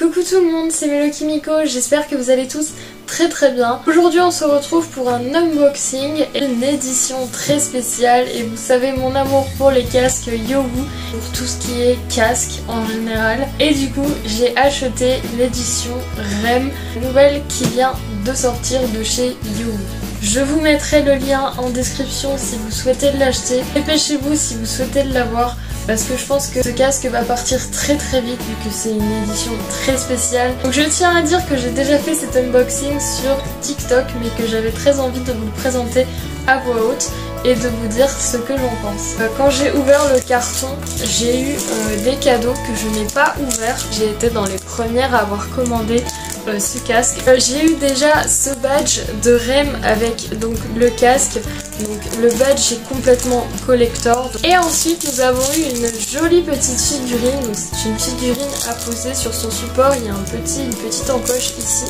Coucou tout le monde, c'est Melo Kimiko, j'espère que vous allez tous très bien. Aujourd'hui on se retrouve pour un unboxing et une édition très spéciale et vous savez mon amour pour les casques Yowu, pour tout ce qui est casque en général. Et du coup j'ai acheté l'édition REM, nouvelle qui vient de sortir de chez Yowu. Je vous mettrai le lien en description si vous souhaitez l'acheter. Dépêchez-vous si vous souhaitez l'avoir parce que je pense que ce casque va partir très vite vu que c'est une édition très spéciale. Donc je tiens à dire que j'ai déjà fait cet unboxing sur TikTok mais que j'avais très envie de vous le présenter à voix haute et de vous dire ce que j'en pense. Quand j'ai ouvert le carton, j'ai eu des cadeaux que je n'ai pas ouverts. J'ai été dans les premières à avoir commandé ce casque. J'ai eu déjà ce badge de REM avec donc le casque. Donc le badge est complètement collector. Et ensuite nous avons eu une jolie petite figurine. C'est une figurine à poser sur son support. Il y a une petite encoche ici.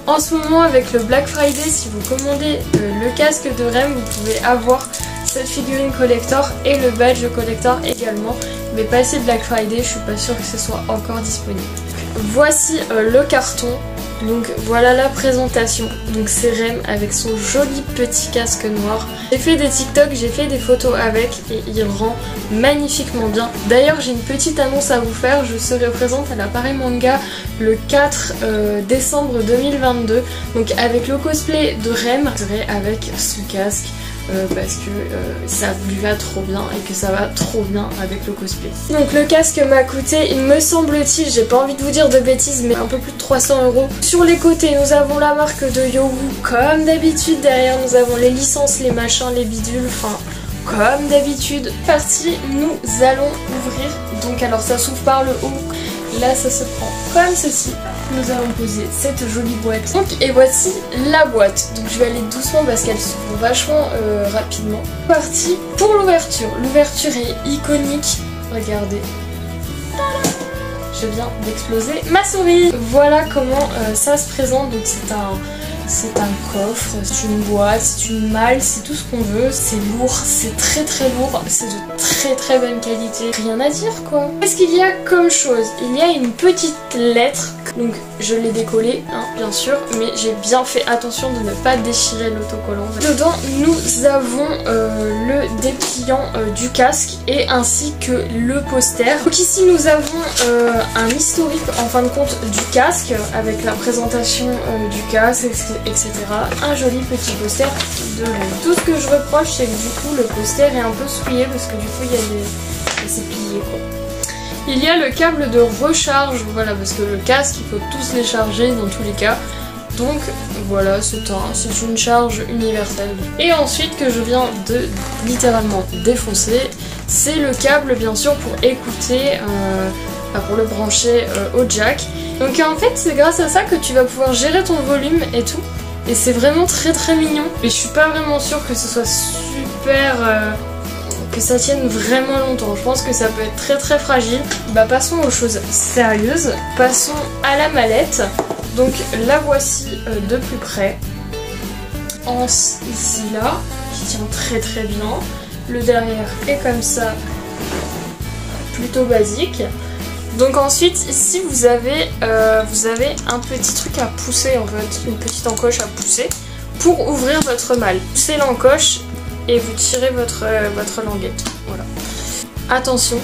En ce moment avec le Black Friday, si vous commandez le casque de REM, vous pouvez avoir cette figurine collector et le badge collector également. Mais passé Black Friday, je suis pas sûre que ce soit encore disponible. Voici le carton. Donc voilà la présentation. Donc c'est REM avec son joli petit casque noir. J'ai fait des TikTok, j'ai fait des photos avec et il rend magnifiquement bien. D'ailleurs j'ai une petite annonce à vous faire. Je serai présente à la Paris Manga le 4 décembre 2022. Donc avec le cosplay de REM, je serai avec ce casque. Parce que ça lui va trop bien et que ça va trop bien avec le cosplay. Donc le casque m'a coûté, il me semble-t-il, j'ai pas envie de vous dire de bêtises, mais un peu plus de 300 €. Sur les côtés nous avons la marque de Yowu comme d'habitude, derrière nous avons les licences, les machins, les bidules, enfin comme d'habitude. Parti, nous allons ouvrir, donc alors ça s'ouvre par le haut, là ça se prend comme ceci. Nous allons poser cette jolie boîte. Donc, et voici la boîte. Donc je vais aller doucement parce qu'elle s'ouvre vachement rapidement. Parti pour l'ouverture. L'ouverture est iconique. Regardez. Tada! Je viens d'exploser ma souris. Voilà comment ça se présente. Donc c'est un coffre, c'est une boîte, c'est une malle, c'est tout ce qu'on veut. C'est lourd, c'est très lourd, c'est de très bonne qualité. Rien à dire quoi. Qu'est-ce qu'il y a comme chose? Il y a une petite lettre. Donc je l'ai décollé, hein, bien sûr, mais j'ai bien fait attention de ne pas déchirer l'autocollant. Dedans nous avons le dépliant du casque et ainsi que le poster. Donc ici nous avons un historique en fin de compte du casque avec la présentation du casque, etc. Un joli petit poster de REM. Tout ce que je reproche c'est que du coup le poster est un peu souillé parce que du coup il y a c'est plié quoi. Il y a le câble de recharge, voilà, parce que le casque, il faut tous les charger dans tous les cas. Donc voilà, c'est une charge universelle. Et ensuite, que je viens de littéralement défoncer, c'est le câble bien sûr pour écouter, pour le brancher au jack. Donc en fait, c'est grâce à ça que tu vas pouvoir gérer ton volume et tout. Et c'est vraiment très mignon. Mais je suis pas vraiment sûre que ce soit super... que ça tienne vraiment longtemps. Je pense que ça peut être très fragile. Bah passons aux choses sérieuses. Passons à la mallette. Donc la voici de plus près. Ici là, qui tient très bien. Le derrière est comme ça, plutôt basique. Donc ensuite ici vous avez un petit truc à pousser en fait, une petite encoche à pousser pour ouvrir votre malle. Poussez l'encoche et vous tirez votre languette. Voilà. Attention.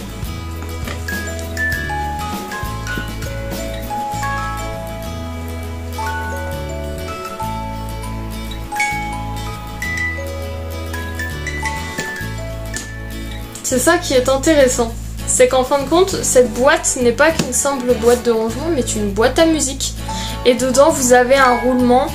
C'est ça qui est intéressant. C'est qu'en fin de compte, cette boîte n'est pas qu'une simple boîte de rangement, mais une boîte à musique. Et dedans, vous avez un roulement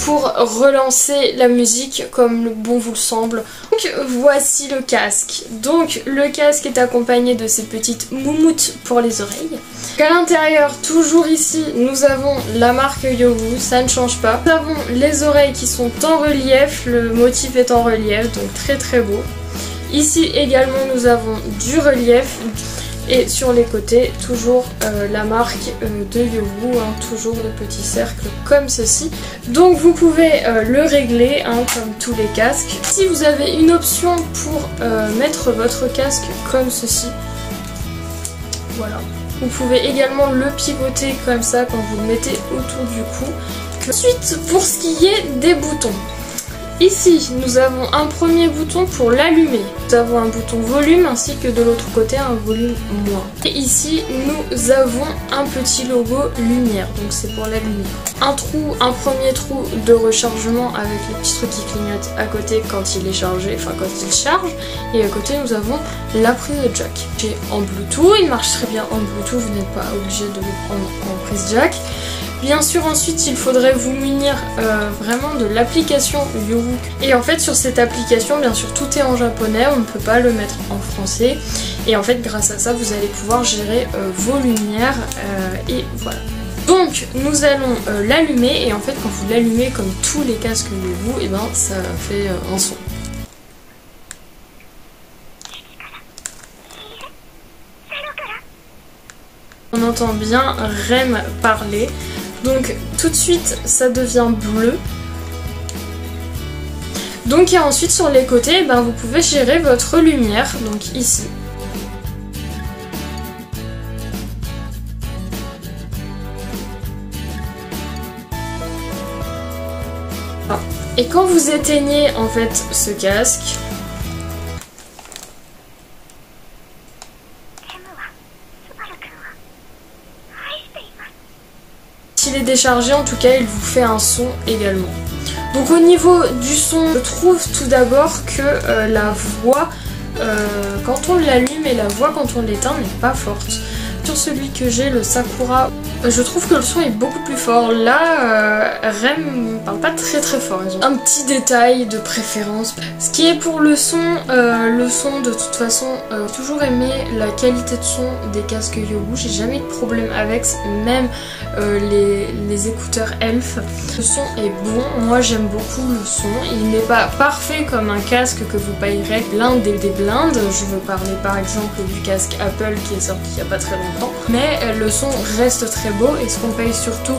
pour relancer la musique comme bon vous le semble. Donc voici le casque. Donc le casque est accompagné de ces petites moumoutes pour les oreilles. À l'intérieur, toujours ici, nous avons la marque Yowu, ça ne change pas. Nous avons les oreilles qui sont en relief, le motif est en relief, donc très beau. Ici également nous avons du relief. Et sur les côtés, toujours la marque de Yowu, hein, toujours le petit cercle comme ceci. Donc vous pouvez le régler, hein, comme tous les casques. Si vous avez une option pour mettre votre casque comme ceci, voilà. Vous pouvez également le pivoter comme ça quand vous le mettez autour du cou. Ensuite, pour ce qui est des boutons. Ici, nous avons un premier bouton pour l'allumer. Nous avons un bouton volume ainsi que de l'autre côté un volume moins. Et ici, nous avons un petit logo lumière, donc c'est pour l'allumer. Un premier trou de rechargement avec les petits trucs qui clignotent à côté quand il est chargé, enfin quand il charge. Et à côté, nous avons la prise de jack. J'ai en Bluetooth, il marche très bien en Bluetooth, vous n'êtes pas obligé de le prendre en prise jack. Bien sûr, ensuite il faudrait vous munir vraiment de l'application Youwu. Et en fait sur cette application, bien sûr tout est en japonais, on ne peut pas le mettre en français. Et en fait grâce à ça vous allez pouvoir gérer vos lumières et voilà. Donc nous allons l'allumer et en fait quand vous l'allumez comme tous les casques Youwu, et ben ça fait un son. On entend bien Rem parler. Donc tout de suite ça devient bleu. Donc et ensuite sur les côtés, ben, vous pouvez gérer votre lumière, donc ici. Et quand vous éteignez en fait ce casque, s'il est déchargé, en tout cas, il vous fait un son également. Donc au niveau du son, je trouve tout d'abord que la voix, quand on l'allume et la voix quand on l'éteint n'est pas forte. Sur celui que j'ai, le Sakura, je trouve que le son est beaucoup plus fort. Là, Rem parle pas très fort. Ils ont un petit détail de préférence. Ce qui est pour le son de toute façon, toujours aimé la qualité de son des casques Youwu. J'ai jamais eu de problème avec, même les écouteurs Elf. Le son est bon, moi j'aime beaucoup le son. Il n'est pas parfait comme un casque que vous payerez blinde des blindes. Je veux parler par exemple du casque Apple qui est sorti il y a pas très longtemps. Mais le son reste très beau et ce qu'on paye surtout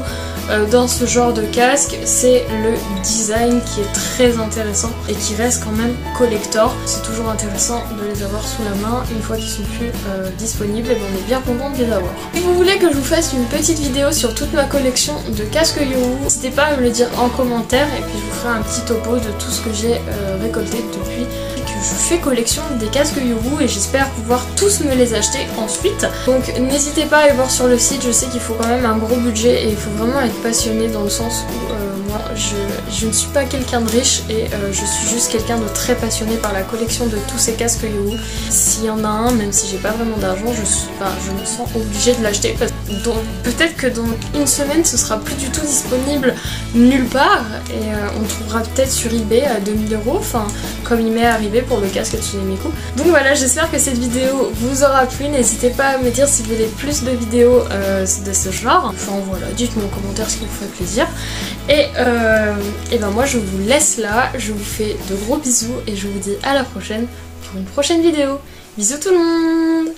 dans ce genre de casque, c'est le design qui est très intéressant et qui reste quand même collector. C'est toujours intéressant de les avoir sous la main une fois qu'ils sont plus disponibles, et ben on est bien content de les avoir. Si vous voulez que je vous fasse une petite vidéo sur toute ma collection de casques Youwu, n'hésitez pas à me le dire en commentaire et puis je vous ferai un petit topo de tout ce que j'ai récolté depuis que je fais collection des casques Youwu et j'espère pouvoir tous me les acheter ensuite. Donc n'hésitez pas à aller voir sur le site, je sais qu'il faut quand même un gros budget et il faut vraiment être passionné dans le sens où moi je ne suis pas quelqu'un de riche et je suis juste quelqu'un de très passionné par la collection de tous ces casques Youwu. S'il y en a un, même si j'ai pas vraiment d'argent, je me sens obligée de l'acheter parce que peut-être que dans une semaine ce sera plus du tout disponible nulle part et on trouvera peut-être sur eBay à 2000 €, enfin comme il m'est arrivé pour le casque Tsunemiku. Donc voilà, j'espère que cette vidéo vous aura plu, n'hésitez pas à me dire si vous voulez plus de vidéos de ce genre. Enfin voilà, dites-moi en commentaire ce qui vous fait plaisir. Et ben moi je vous laisse là, je vous fais de gros bisous et je vous dis à la prochaine pour une prochaine vidéo. Bisous tout le monde!